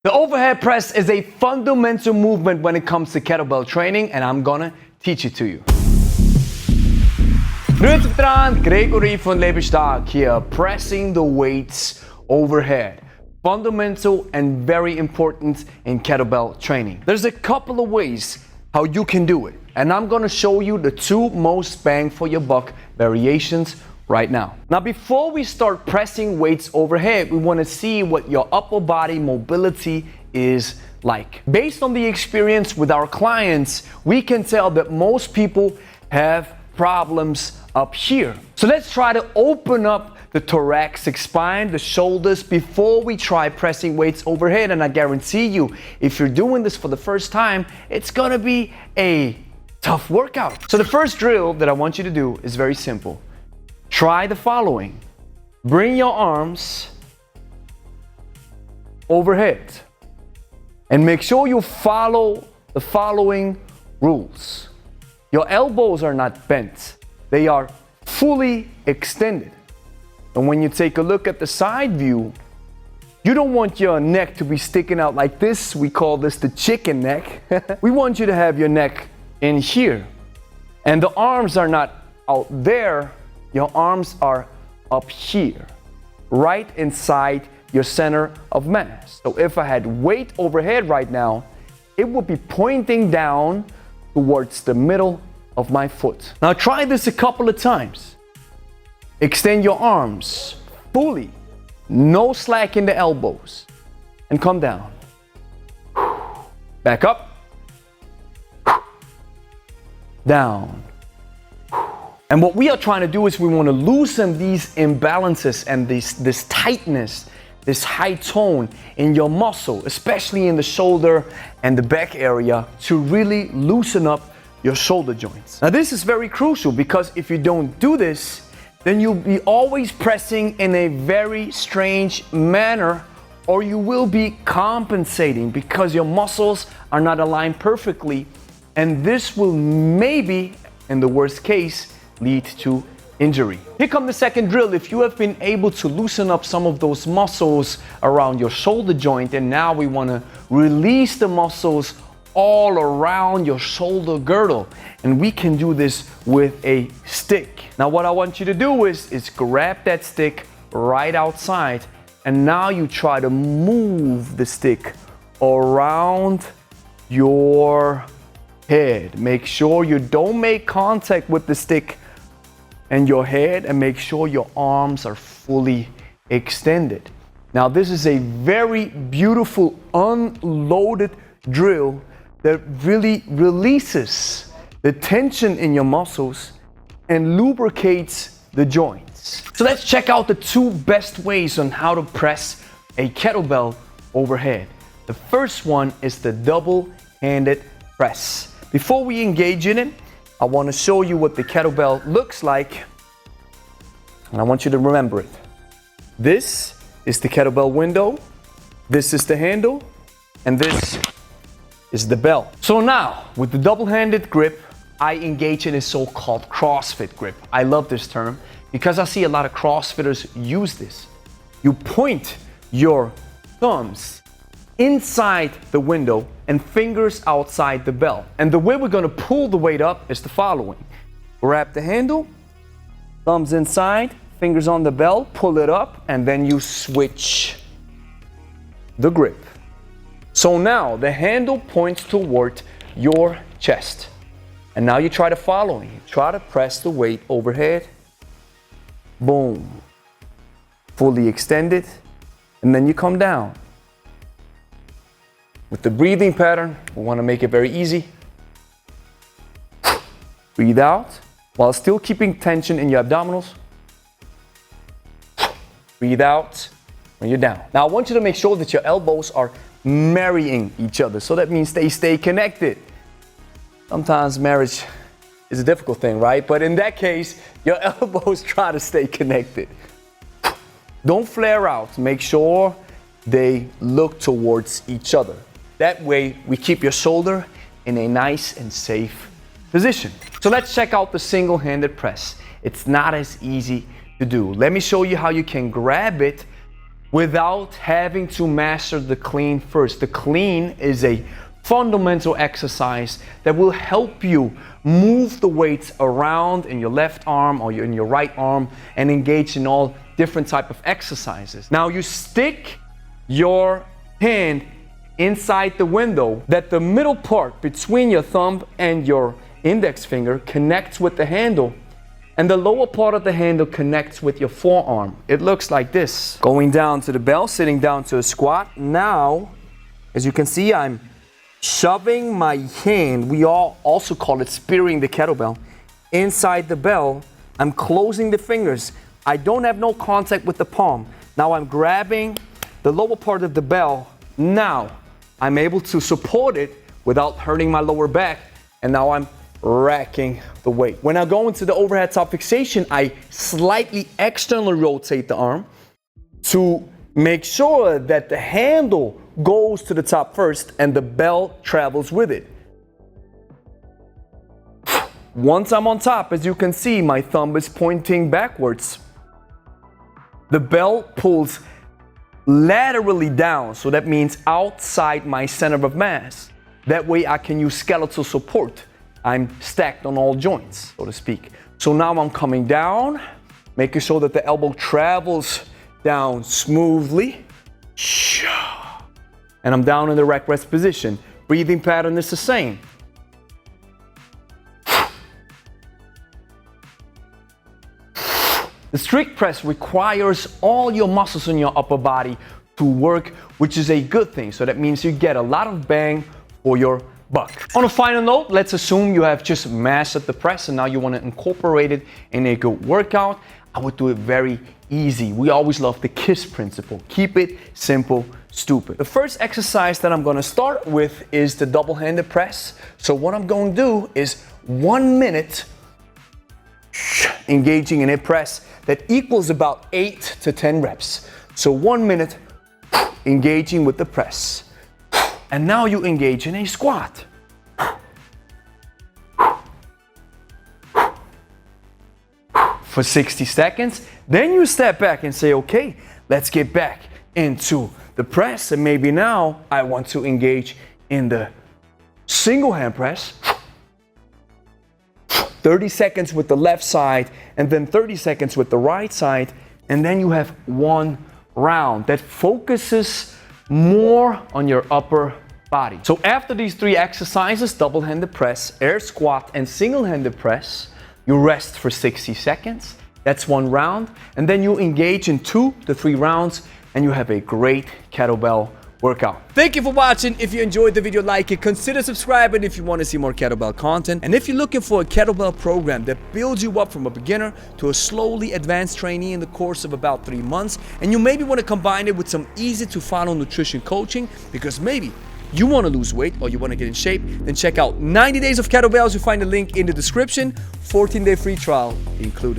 The overhead press is a fundamental movement when it comes to kettlebell training, and I'm gonna teach it to you. Grüezi miteinander, Gregory von Lebe Stark here, pressing the weights overhead. Fundamental and very important in kettlebell training. There's a couple of ways how you can do it, and I'm gonna show you the two most bang for your buck variations right now. Now, before we start pressing weights overhead, we want to see what your upper body mobility is like. Based on the experience with our clients, we can tell that most people have problems up here. So let's try to open up the thoracic spine, the shoulders, before we try pressing weights overhead. And I guarantee you, if you're doing this for the first time, it's gonna be a tough workout. So the first drill that I want you to do is very simple. Try the following. Bring your arms overhead and make sure you follow the following rules. Your elbows are not bent. They are fully extended. And when you take a look at the side view, you don't want your neck to be sticking out like this. We call this the chicken neck. We want you to have your neck in here. And the arms are not out there. Your arms are up here, right inside your center of mass. So if I had weight overhead right now, it would be pointing down towards the middle of my foot. Now try this a couple of times. Extend your arms fully, no slack in the elbows, and come down. Back up, down. And what we are trying to do is we want to loosen these imbalances and this tightness, this high tone in your muscle, especially in the shoulder and the back area, to really loosen up your shoulder joints. Now this is very crucial, because if you don't do this, then you'll be always pressing in a very strange manner, or you will be compensating because your muscles are not aligned perfectly. And this will maybe, in the worst case, lead to injury. Here comes the second drill. If you have been able to loosen up some of those muscles around your shoulder joint, and now we want to release the muscles all around your shoulder girdle, and we can do this with a stick. Now what I want you to do is grab that stick right outside, and now you try to move the stick around your head. Make sure you don't make contact with the stick and your head, and make sure your arms are fully extended. Now this is a very beautiful unloaded drill that really releases the tension in your muscles and lubricates the joints. So let's check out the two best ways on how to press a kettlebell overhead. The first one is the double-handed press. Before we engage in it, I want to show you what the kettlebell looks like, and I want you to remember it. This is the kettlebell window, this is the handle, and this is the bell. So now, with the double-handed grip, I engage in a so-called CrossFit grip. I love this term because I see a lot of CrossFitters use this. You point your thumbs inside the window and fingers outside the bell. And the way we're gonna pull the weight up is the following. Grab the handle, thumbs inside, fingers on the bell, pull it up, and then you switch the grip. So now the handle points toward your chest. And now you try the following. You try to press the weight overhead. Boom. Fully extended. And then you come down. With the breathing pattern, we want to make it very easy. Breathe out while still keeping tension in your abdominals. Breathe out when you're down. Now I want you to make sure that your elbows are marrying each other. So that means they stay connected. Sometimes marriage is a difficult thing, right? But in that case, your elbows try to stay connected. Don't flare out. Make sure they look towards each other. That way, we keep your shoulder in a nice and safe position. So let's check out the single-handed press. It's not as easy to do. Let me show you how you can grab it without having to master the clean first. The clean is a fundamental exercise that will help you move the weights around in your left arm or in your right arm and engage in all different type of exercises. Now you stick your hand inside the window that the middle part between your thumb and your index finger connects with the handle, and the lower part of the handle connects with your forearm. It looks like this. Going down to the bell, sitting down to a squat. Now, as you can see, I'm shoving my hand, we all also call it spearing the kettlebell, inside the bell. I'm closing the fingers. I don't have no contact with the palm. Now I'm grabbing the lower part of the bell. Now I'm able to support it without hurting my lower back, and now I'm racking the weight. When I go into the overhead top fixation, I slightly externally rotate the arm to make sure that the handle goes to the top first and the bell travels with it. Once I'm on top, as you can see, my thumb is pointing backwards. The bell pulls laterally down, so that means outside my center of mass. That way I can use skeletal support. I'm stacked on all joints, so to speak. So now I'm coming down, making sure that the elbow travels down smoothly. And I'm down in the rack rest position. Breathing pattern is the same. The strict press requires all your muscles in your upper body to work, which is a good thing. So that means you get a lot of bang for your buck. On a final note, let's assume you have just mastered the press and now you want to incorporate it in a good workout. I would do it very easy. We always love the KISS principle. Keep it simple, stupid. The first exercise that I'm going to start with is the double-handed press. So what I'm going to do is 1 minute engaging in a press that equals about 8 to 10 reps. So 1 minute engaging with the press. And now you engage in a squat. For 60 seconds. Then you step back and say, okay, let's get back into the press. And maybe now I want to engage in the single hand press. 30 seconds with the left side and then 30 seconds with the right side. And then you have one round that focuses more on your upper body. So after these 3 exercises, double-handed press, air squat, and single-handed press, you rest for 60 seconds. That's 1 round. And then you engage in 2 to 3 rounds and you have a great kettlebell workout. Thank you for watching. If you enjoyed the video, like it, consider subscribing if you want to see more kettlebell content. And if you're looking for a kettlebell program that builds you up from a beginner to a slowly advanced trainee in the course of about 3 months, and you maybe want to combine it with some easy to follow nutrition coaching because maybe you want to lose weight or you want to get in shape, then check out 90 Days of Kettlebells. You'll find the link in the description. 14-day free trial included.